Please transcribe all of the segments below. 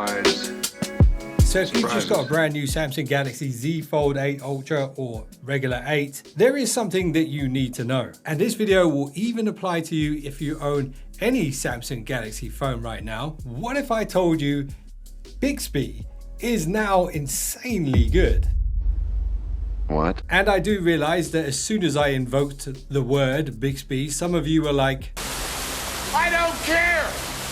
surprise. So if you've just got a brand new Samsung Galaxy Z Fold 8 Ultra or regular 8, there is something that you need to know. And this video will even apply to you if you own any Samsung Galaxy phone right now. What if I told you Bixby is now insanely good? What? And I do realize that as soon as I invoked the word Bixby, some of you were like, I don't care!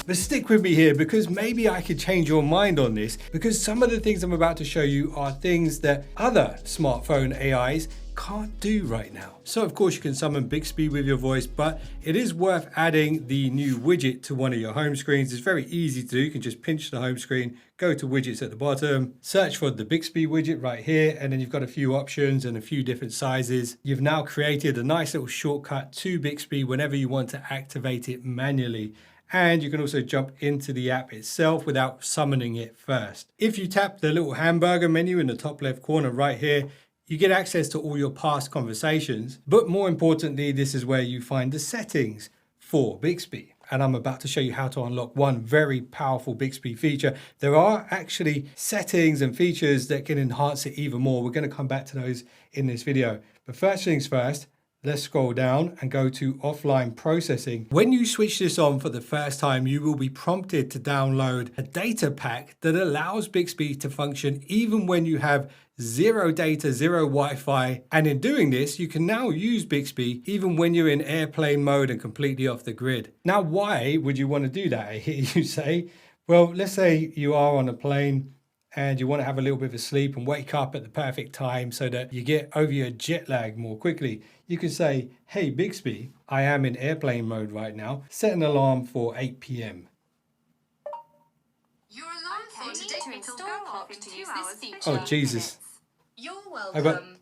But stick with me here because maybe I could change your mind on this, because some of the things I'm about to show you are things that other smartphone AIs can't do right now. So of course you can summon Bixby with your voice, but it is worth adding the new widget to one of your home screens. It's very easy to do. You can just pinch the home screen, go to widgets at the bottom, search for the Bixby widget right here, and then you've got a few options and a few different sizes. You've now created a nice little shortcut to Bixby whenever you want to activate it manually. And you can also jump into the app itself without summoning it first. If you tap the little hamburger menu in the top left corner right here, you get access to all your past conversations. But more importantly, this is where you find the settings for Bixby. And I'm about to show you how to unlock one very powerful Bixby feature. There are actually settings and features that can enhance it even more. We're going to come back to those in this video. But first things first, let's scroll down and go to offline processing. When you switch this on for the first time, you will be prompted to download a data pack that allows Bixby to function even when you have zero data, zero Wi-Fi. And in doing this, you can now use Bixby even when you're in airplane mode and completely off the grid. Now, why would you want to do that? I hear you say, well, let's say you are on a plane and you want to have a little bit of a sleep and wake up at the perfect time so that you get over your jet lag more quickly. You can say, hey Bixby, I am in airplane mode right now. Set an alarm for 8 p.m. Your alarm for today will go off in 2 hours. Oh Jesus. You're welcome.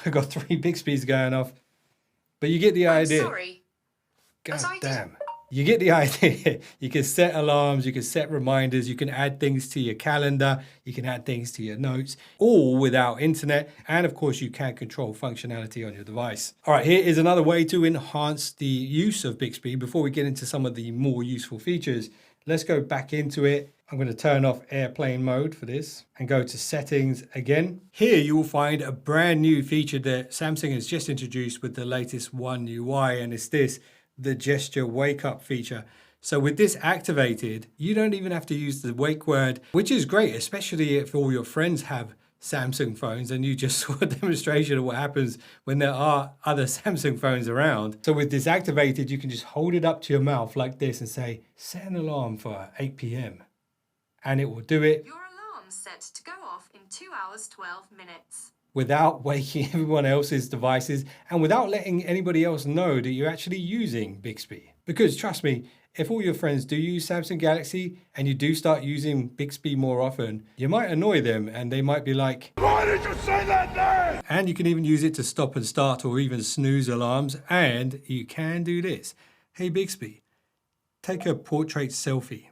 I got three Bixbys going off. But you get the idea. Sorry. God damn. You get the idea. You can set alarms, you can set reminders, you can add things to your calendar, you can add things to your notes, all without internet. And of course, you can control functionality on your device. All right, here is another way to enhance the use of Bixby. Before we get into some of the more useful features, let's go back into it. I'm going to turn off airplane mode for this and go to settings again. Here you will find a brand new feature that Samsung has just introduced with the latest One UI, and it's this, the gesture wake up feature. So with this activated, you don't even have to use the wake word, which is great, especially if all your friends have Samsung phones and you just saw a demonstration of what happens when there are other Samsung phones around. So with this activated, you can just hold it up to your mouth like this and say, set an alarm for 8 p.m. and it will do it. Your alarm's set to go off in 2 hours, 12 minutes. Without waking everyone else's devices and without letting anybody else know that you're actually using Bixby. Because trust me, if all your friends do use Samsung Galaxy and you do start using Bixby more often, you might annoy them and they might be like, why did you say that name? And you can even use it to stop and start or even snooze alarms. And you can do this. Hey Bixby, take a portrait selfie.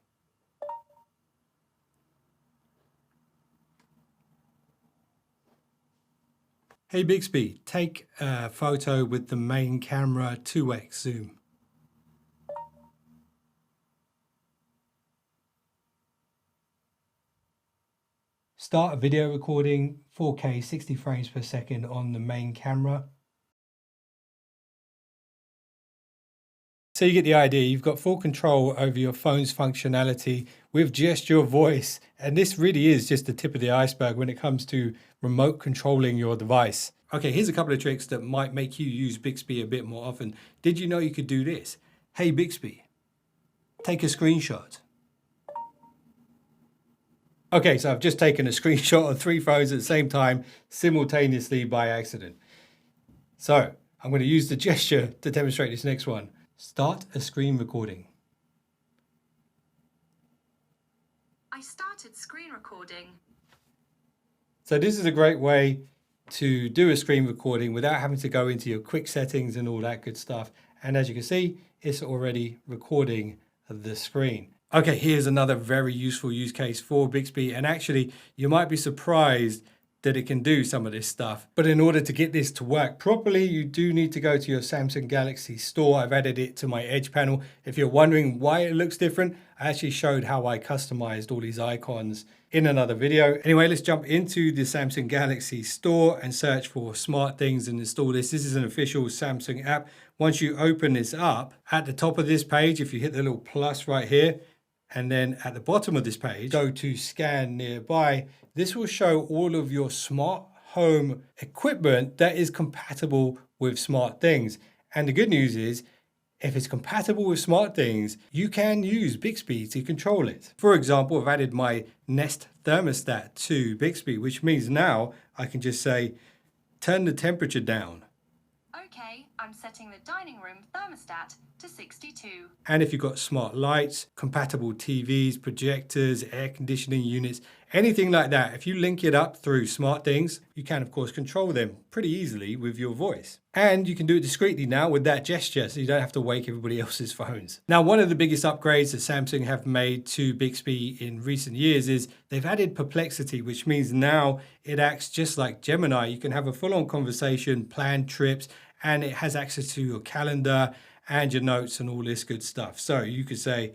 Hey Bixby, take a photo with the main camera 2x zoom. Start a video recording 4K 60 frames per second on the main camera. So you get the idea, you've got full control over your phone's functionality with just your voice. And this really is just the tip of the iceberg when it comes to remote controlling your device. Okay, here's a couple of tricks that might make you use Bixby a bit more often. Did you know you could do this? Hey Bixby, take a screenshot. Okay, so I've just taken a screenshot of 3 phones at the same time, simultaneously by accident. So I'm going to use the gesture to demonstrate this next one. Start a screen recording. I started screen recording. So this is a great way to do a screen recording without having to go into your quick settings and all that good stuff. And as you can see, it's already recording the screen. Okay, here's another very useful use case for Bixby. And actually, you might be surprised that it can do some of this stuff. But in order to get this to work properly, you do need to go to your Samsung Galaxy store. I've added it to my Edge panel. If you're wondering why it looks different, I actually showed how I customized all these icons in another video. Anyway, let's jump into the Samsung Galaxy store and search for smart things and install this. This is an official Samsung app. Once you open this up, at the top of this page, if you hit the little plus right here, and then at the bottom of this page, go to scan nearby. This will show all of your smart home equipment that is compatible with smart things. And the good news is, if it's compatible with smart things, you can use Bixby to control it. For example, I've added my Nest thermostat to Bixby, which means now I can just say, turn the temperature down. Okay, I'm setting the dining room thermostat to 62. And if you've got smart lights, compatible TVs, projectors, air conditioning units, anything like that, if you link it up through smart things, you can of course control them pretty easily with your voice. And you can do it discreetly now with that gesture, so you don't have to wake everybody else's phones. Now, one of the biggest upgrades that Samsung have made to Bixby in recent years is they've added Perplexity, which means now it acts just like Gemini. You can have a full-on conversation, plan trips, and it has access to your calendar and your notes and all this good stuff. So you could say,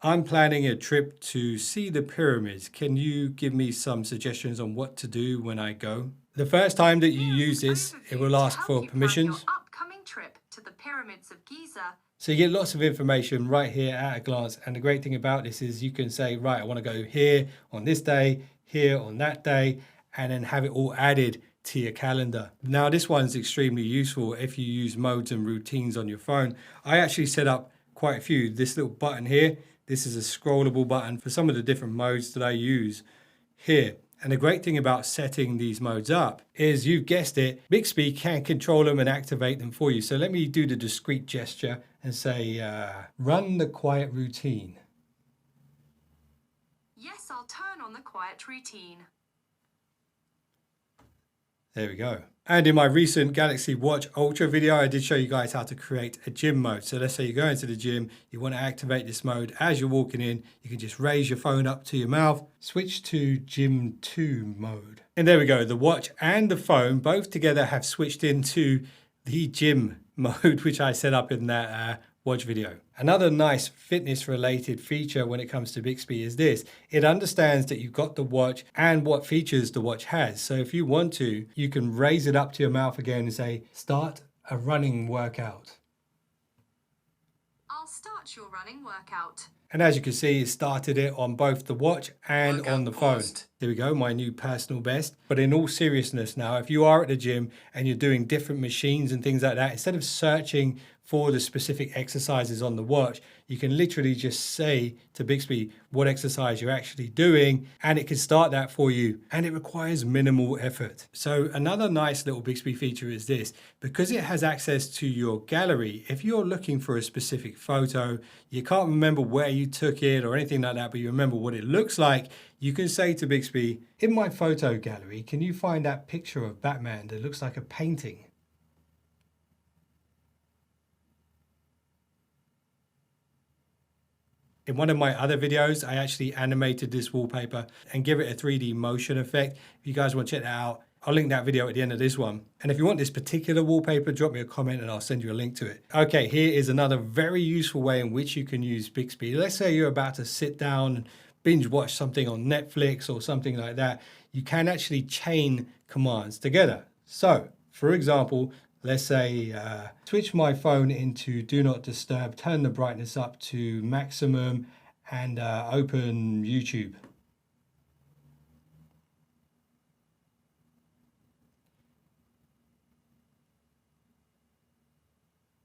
I'm planning a trip to see the pyramids. Can you give me some suggestions on what to do when I go? The first time that you use this, it will ask for permissions. Upcoming trip to the pyramids of Giza. So you get lots of information right here at a glance. And the great thing about this is you can say, right, I want to go here on this day, here on that day, and then have it all added to your calendar. Now, this one's extremely useful if you use modes and routines on your phone. I actually set up quite a few. This little button here, this is a scrollable button for some of the different modes that I use here. And the great thing about setting these modes up is, you've guessed it, Bixby can control them and activate them for you. So let me do the discrete gesture and say, run the quiet routine. Yes, I'll turn on the quiet routine. There we go. And in my recent Galaxy Watch Ultra video, I did show you guys how to create a gym mode. So let's say you go into the gym, you want to activate this mode. As you're walking in, you can just raise your phone up to your mouth, switch to Gym 2 mode. And there we go. The watch and the phone both together have switched into the gym mode, which I set up in that watch video. Another nice fitness related feature when it comes to Bixby is this. It understands that you've got the watch and what features the watch has. So if you want to, you can raise it up to your mouth again and say, start a running workout. I'll start your running workout. And as you can see, it started it on both the watch and on the phone. There we go, my new personal best. But in all seriousness now, if you are at the gym and you're doing different machines and things like that, instead of searching for the specific exercises on the watch, you can literally just say to Bixby what exercise you're actually doing, and it can start that for you, and it requires minimal effort. So another nice little Bixby feature is this. Because it has access to your gallery, if you're looking for a specific photo, you can't remember where you took it or anything like that, but you remember what it looks like, you can say to Bixby, in my photo gallery, can you find that picture of Batman that looks like a painting? In one of my other videos, I actually animated this wallpaper and give it a 3D motion effect. If you guys want to check that out, I'll link that video at the end of this one. And if you want this particular wallpaper, drop me a comment and I'll send you a link to it. Okay, here is another very useful way in which you can use Bixby. Let's say you're about to sit down and binge watch something on Netflix or something like that. You can actually chain commands together. So, for example, let's say switch my phone into do not disturb, turn the brightness up to maximum, and open YouTube.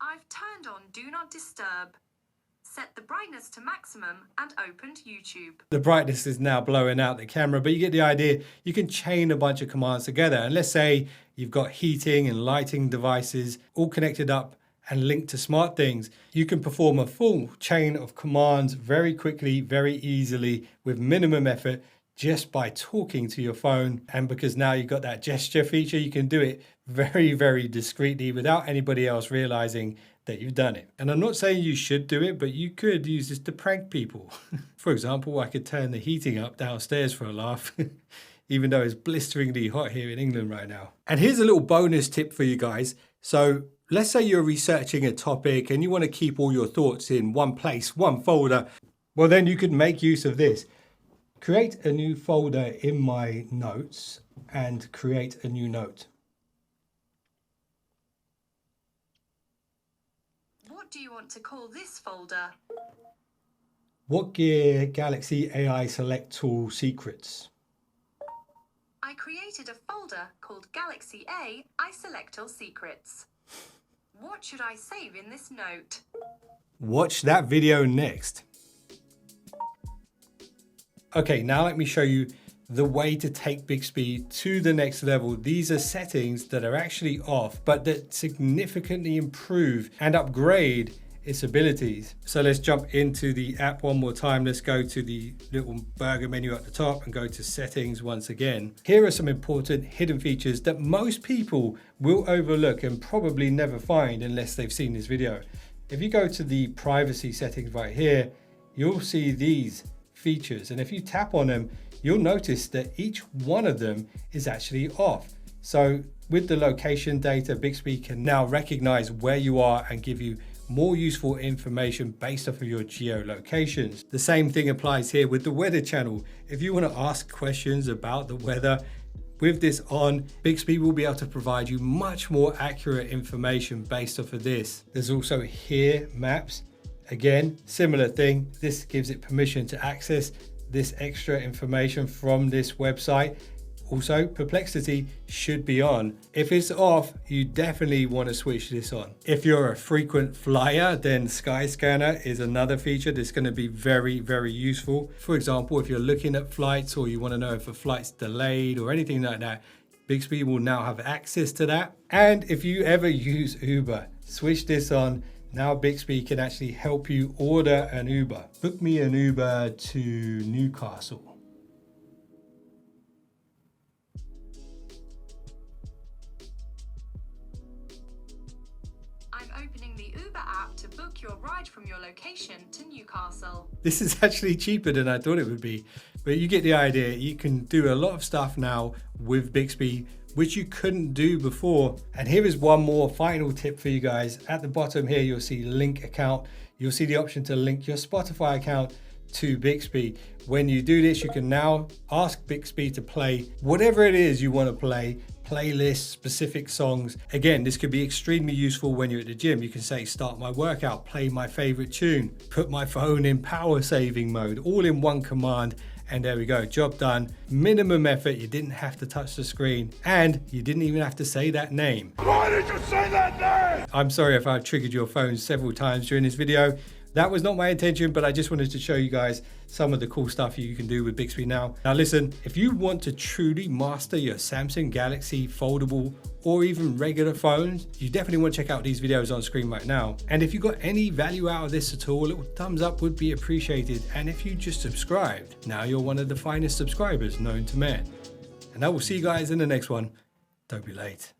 I've turned on Do Not Disturb, set the brightness to maximum, and opened YouTube. The brightness is now blowing out the camera, but you get the idea. You can chain a bunch of commands together. And let's say you've got heating and lighting devices all connected up and linked to smart things. You can perform a full chain of commands very quickly, very easily, with minimum effort, just by talking to your phone. And because now you've got that gesture feature, you can do it very, very discreetly without anybody else realizing that you've done it. And I'm not saying you should do it, but you could use this to prank people. For example, I could turn the heating up downstairs for a laugh. even though it's blisteringly hot here in England right now. And here's a little bonus tip for you guys. So let's say you're researching a topic and you want to keep all your thoughts in one place, one folder. Well, then you could make use of this. Create a new folder in my notes and create a new note. What do you want to call this folder? WhatGear Galaxy AI Select Tool Secrets. I created a folder called Galaxy A iSelect All Secrets. What should I save in this note? Watch that video next. Okay, now let me show you the way to take Bixby to the next level. These are settings that are actually off, but that significantly improve and upgrade its abilities. So let's jump into the app one more time. Let's go to the little burger menu at the top and go to settings once again. Here are some important hidden features that most people will overlook and probably never find unless they've seen this video. If you go to the privacy settings right here, you'll see these features. And if you tap on them, you'll notice that each one of them is actually off. So with the location data, Bixby can now recognize where you are and give you more useful information based off of your geolocations. The same thing applies here with the weather channel. If you want to ask questions about the weather, with this on, Bixby will be able to provide you much more accurate information based off of this. There's also here maps. Again, similar thing. This gives it permission to access this extra information from this website. Also, Perplexity should be on. If it's off, you definitely want to switch this on. If you're a frequent flyer, then Skyscanner is another feature that's going to be very, very useful. For example, if you're looking at flights or you want to know if a flight's delayed or anything like that, Bixby will now have access to that. And if you ever use Uber, switch this on. Now Bixby can actually help you order an Uber. Book me an Uber to Newcastle. I'm opening the Uber app to book your ride from your location to Newcastle. This is actually cheaper than I thought it would be, but you get the idea. You can do a lot of stuff now with Bixby, which you couldn't do before. And here is one more final tip for you guys. At the bottom here, you'll see link account. You'll see the option to link your Spotify account to Bixby. When you do this, you can now ask Bixby to play whatever it is you want to play, playlists, specific songs. Again, this could be extremely useful when you're at the gym. You can say, start my workout, play my favorite tune, put my phone in power saving mode, all in one command. And there we go, job done. Minimum effort, you didn't have to touch the screen and you didn't even have to say that name. Why did you say that name? I'm sorry if I've triggered your phone several times during this video. That was not my intention, but I just wanted to show you guys some of the cool stuff you can do with Bixby now. Now listen, if you want to truly master your Samsung Galaxy foldable or even regular phones, you definitely want to check out these videos on screen right now. And if you got any value out of this at all, a little thumbs up would be appreciated. And if you just subscribed, now you're one of the finest subscribers known to man. And I will see you guys in the next one. Don't be late.